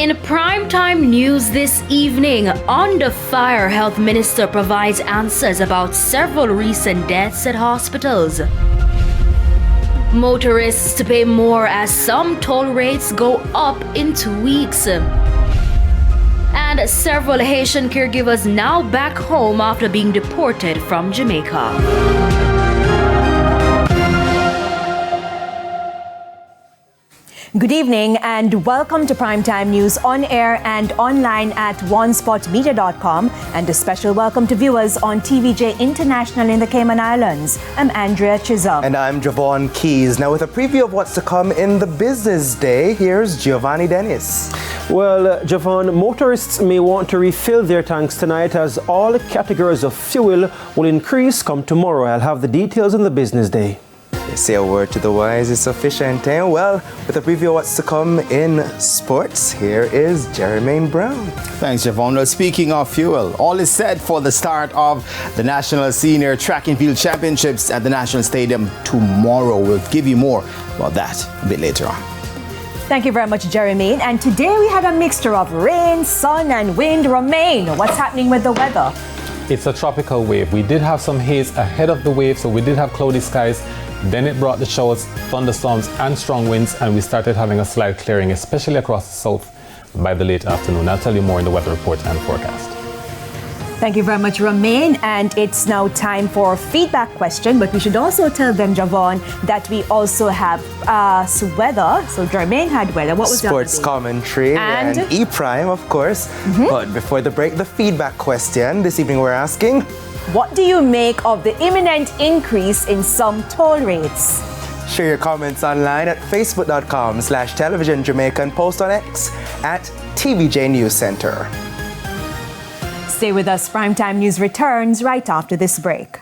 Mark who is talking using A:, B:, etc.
A: In primetime news this evening, Under Fire Health Minister provides answers about several recent deaths at hospitals. Motorists to pay more as some toll rates go up in 2 weeks. And several Haitian caregivers now back home after being deported from Jamaica.
B: Good evening and welcome to Primetime News on air and online at onespotmedia.com, and a special welcome to viewers on TVJ International in the Cayman Islands. I'm Andrea Chisholm.
C: And I'm Javon Keys. Now with a preview of what's to come in the business day, here's Giovanni Dennis.
D: Well, Javon, motorists may want to refill their tanks tonight as all categories of fuel will increase come tomorrow. I'll have the details in the business day.
C: They say a word to the wise is sufficient, eh? Well, with a preview of what's to come in sports, here is Jermaine Brown.
E: Thanks, Javon. Well, speaking of fuel, all is set for the start of the National Senior Track and Field Championships at the National Stadium tomorrow. We'll give you more about that a bit later on.
B: Thank you very much, Jermaine. And today we had a mixture of rain, sun, and wind. Romaine, what's happening with the weather?
F: It's a tropical wave. We did have some haze ahead of the wave, so we did have cloudy skies. Then it brought the showers, thunderstorms, and strong winds, and we started having a slight clearing, especially across the south by the late afternoon. I'll tell you more in the weather report and forecast.
B: Thank you very much, Romaine. And it's now time for a feedback question, but we should also tell them, Javon, that we also have weather. So Jermaine had weather. What was
C: sports commentary and E-Prime, of course. But before the break, the feedback question. This evening we're asking,
B: what do you make of the imminent increase in some toll rates?
C: Share your comments online at facebook.com/TelevisionJamaica and post on X at TVJ News Center.
B: Stay with us. Primetime News returns right after this break.